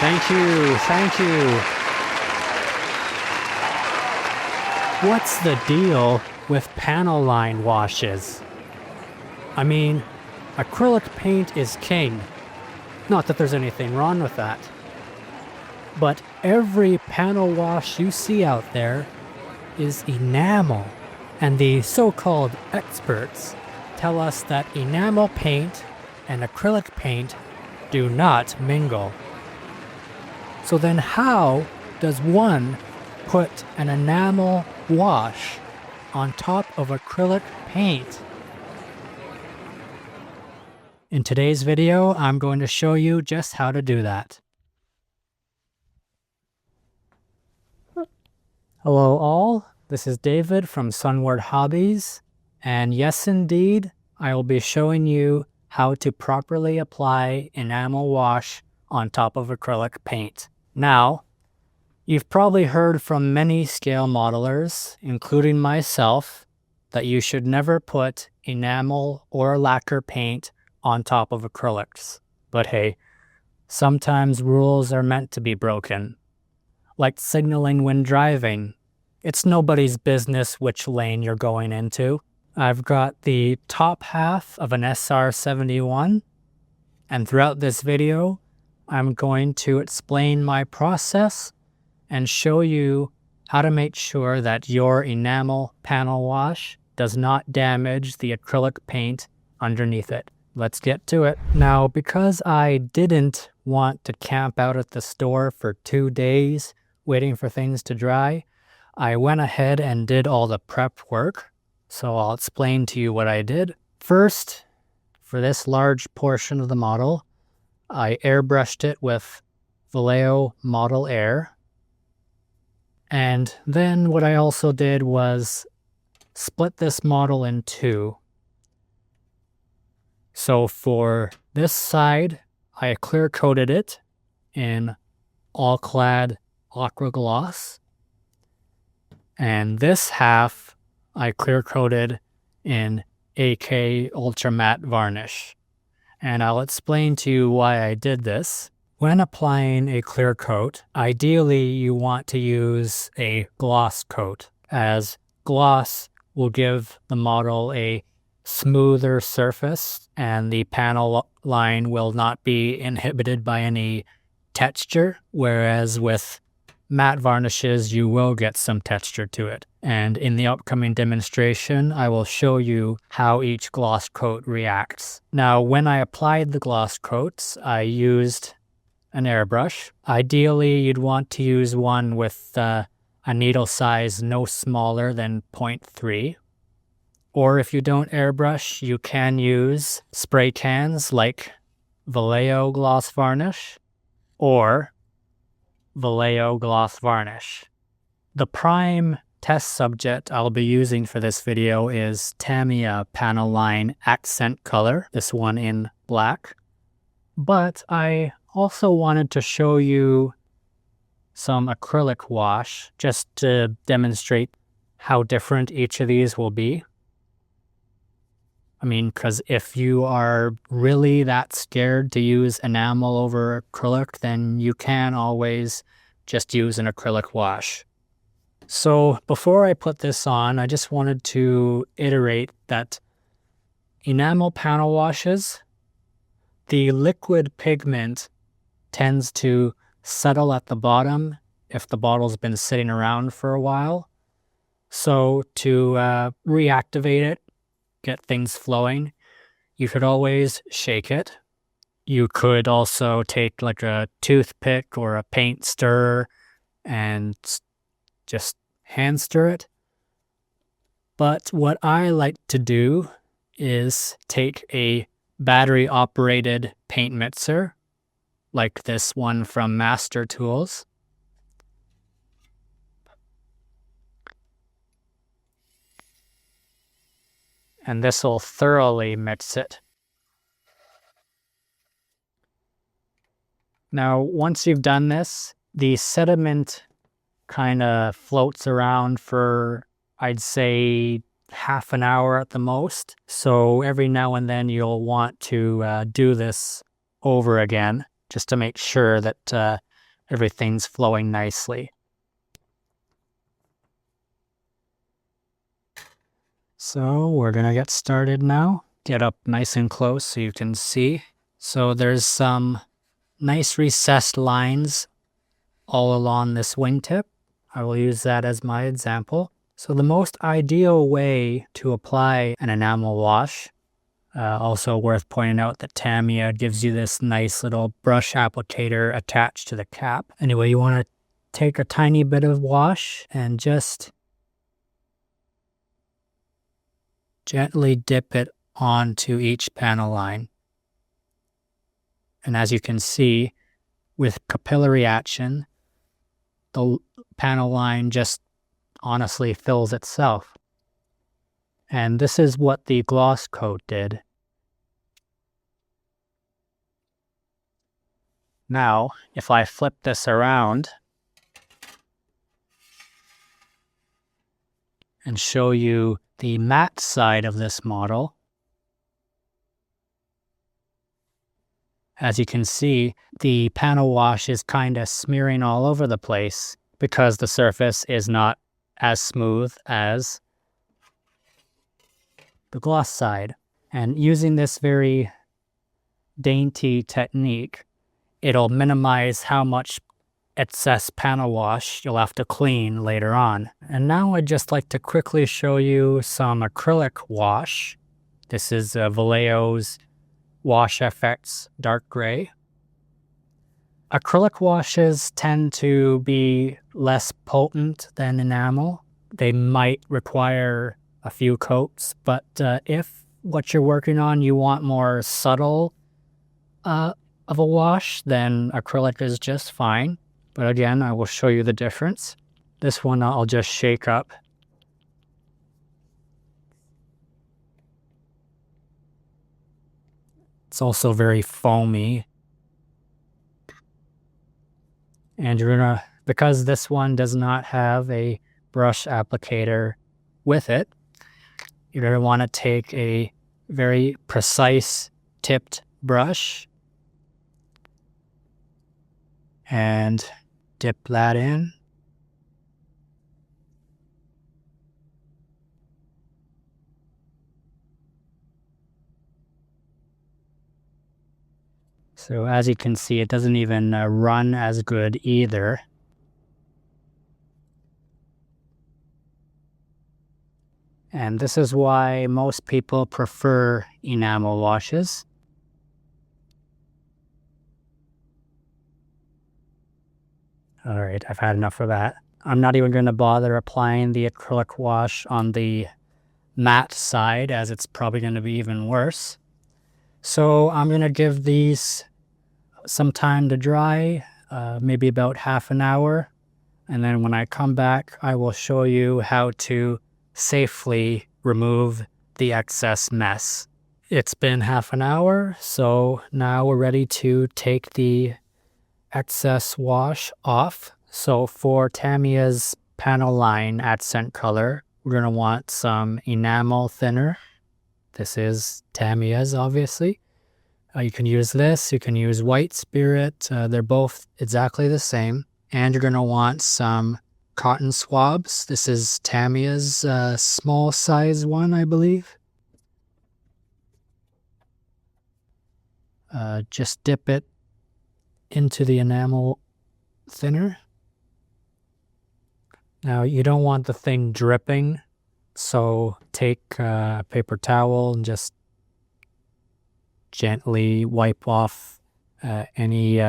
Thank you, thank you. What's the deal with panel line washes? I mean, acrylic paint is king. Not that there's anything wrong with that. But every panel wash you see out there is enamel. And the so-called experts tell us that enamel paint and acrylic paint do not mingle. So then how does one put an enamel wash on top of acrylic paint? In today's video, I'm going to show you just how to do that. Hello all, this is David from Sunward Hobbies, and yes indeed, I will be showing you how to properly apply enamel wash on top of acrylic paint. Now, you've probably heard from many scale modelers, including myself, that you should never put enamel or lacquer paint on top of acrylics. But hey, sometimes rules are meant to be broken. Like signaling when driving. It's nobody's business which lane you're going into. I've got the top half of an SR71, and throughout this video, I'm going to explain my process and show you how to make sure that your enamel panel wash does not damage the acrylic paint underneath it. Let's get to it. Now, because I didn't want to camp out at the store for 2 days waiting for things to dry, I went ahead and did all the prep work. So I'll explain to you what I did. First, for this large portion of the model, I airbrushed it with Vallejo Model Air. And then what I also did was split this model in two. So for this side, I clear coated it in all clad aqua gloss. And this half I clear coated in AK Ultra Matte Varnish. And I'll explain to you why I did this. When applying a clear coat, ideally you want to use a gloss coat, as gloss will give the model a smoother surface and the panel line will not be inhibited by any texture, whereas with matte varnishes you will get some texture to it. And in the upcoming demonstration, I will show you how each gloss coat reacts. Now, when I applied the gloss coats, I used an airbrush. Ideally, you'd want to use one with a needle size no smaller than 0.3. Or if you don't airbrush, you can use spray cans like Vallejo Gloss Varnish or Vallejo Gloss Varnish. The prime test subject I'll be using for this video is Tamiya Panel Line Accent Color, this one in black. But I also wanted to show you some acrylic wash just to demonstrate how different each of these will be. I mean, because if you are really that scared to use enamel over acrylic, then you can always just use an acrylic wash. So before I put this on, I just wanted to iterate that enamel panel washes, the liquid pigment tends to settle at the bottom if the bottle's been sitting around for a while. So to reactivate it, get things flowing, you could always shake it. You could also take like a toothpick or a paint stirrer and just hand stir it. But what I like to do is take a battery operated paint mixer like this one from Master Tools. And this will thoroughly mix it. Now, once you've done this, the sediment kind of floats around for, I'd say, half an hour at the most. So every now and then you'll want to do this over again, just to make sure that everything's flowing nicely. So we're gonna get started now. Get up nice and close so you can see. So there's some nice recessed lines all along this wingtip. I will use that as my example. So the most ideal way to apply an enamel wash, also worth pointing out that Tamiya gives you this nice little brush applicator attached to the cap. Anyway, you want to take a tiny bit of wash and just gently dip it onto each panel line. And as you can see, with capillary action, the panel line just honestly fills itself. And this is what the gloss coat did. Now, if I flip this around and show you the matte side of this model, as you can see, the panel wash is kind of smearing all over the place because the surface is not as smooth as the gloss side. And using this very dainty technique, it'll minimize how much excess panel wash you'll have to clean later on. And now I'd just like to quickly show you some acrylic wash. This is Vallejo's Wash FX Dark Gray. Acrylic washes tend to be less potent than enamel. They might require a few coats, but if what you're working on you want more subtle of a wash, then acrylic is just fine. But again, I will show you the difference. This one I'll just shake up. It's also very foamy. And you're gonna, because this one does not have a brush applicator with it, you're gonna want to take a very precise tipped brush and dip that in. So as you can see, it doesn't even run as good either. And this is why most people prefer enamel washes. All right, I've had enough of that. I'm not even going to bother applying the acrylic wash on the matte side, as it's probably going to be even worse. So I'm going to give these some time to dry, maybe about half an hour. And then when I come back, I will show you how to safely remove the excess mess. It's been half an hour, so now we're ready to take the excess wash off. So for Tamiya's panel line accent color, we're going to want some enamel thinner. This is Tamiya's, obviously. You can use this, you can use white spirit. They're both exactly the same. And you're going to want some cotton swabs. This is Tamiya's small size one, I believe. Just dip it into the enamel thinner. Now you don't want the thing dripping, so take a paper towel and just gently wipe off any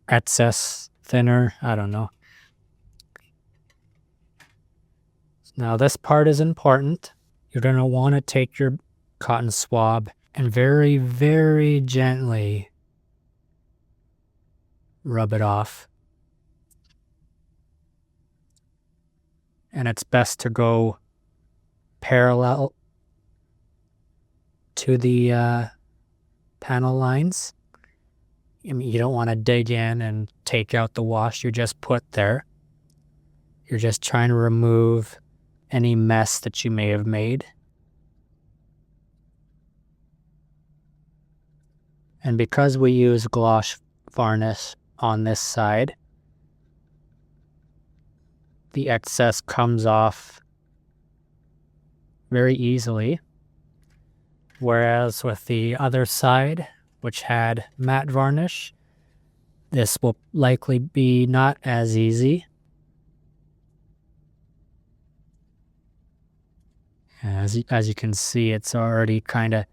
excess thinner. I don't know. Now this part is important. You're going to want to take your cotton swab and very, very gently rub it off. And it's best to go parallel to the panel lines. I mean, you don't want to dig in and take out the wash you just put there. You're just trying to remove any mess that you may have made. And because we use gloss varnish on this side, the excess comes off very easily. Whereas with the other side, which had matte varnish, this will likely be not as easy. As you can see, it's already kind of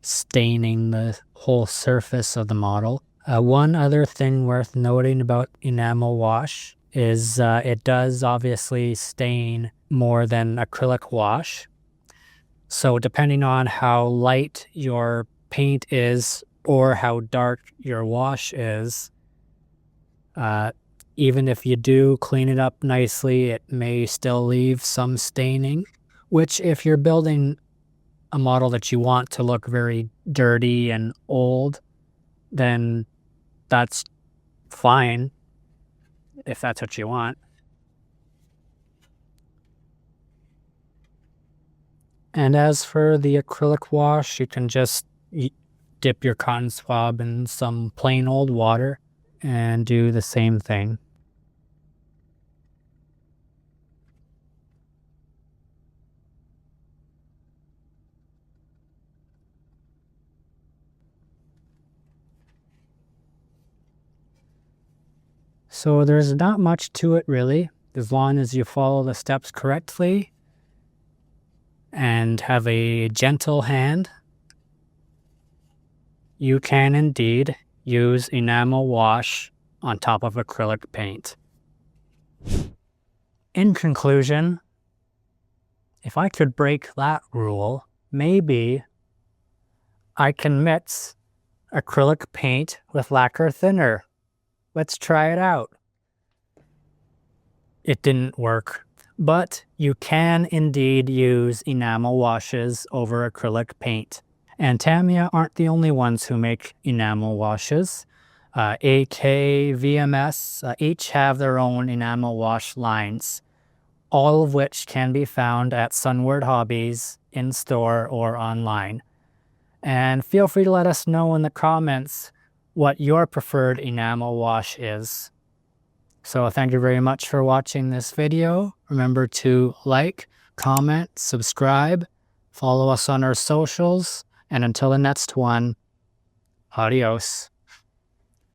staining the whole surface of the model. One other thing worth noting about enamel wash is it does obviously stain more than acrylic wash. So depending on how light your paint is or how dark your wash is, even if you do clean it up nicely, it may still leave some staining, which if you're building a model that you want to look very dirty and old, then that's fine if that's what you want. And as for the acrylic wash, you can just dip your cotton swab in some plain old water and do the same thing. So there's not much to it really, as long as you follow the steps correctly and have a gentle hand. You can indeed use enamel wash on top of acrylic paint. In conclusion, if I could break that rule, maybe I can mix acrylic paint with lacquer thinner. Let's try it out. It didn't work, but you can indeed use enamel washes over acrylic paint. And Tamiya aren't the only ones who make enamel washes. AK, VMS, each have their own enamel wash lines, all of which can be found at Sunward Hobbies in store or online. And feel free to let us know in the comments what your preferred enamel wash is. So thank you very much for watching this video. Remember to like, comment, subscribe, follow us on our socials, and until the next one, adios.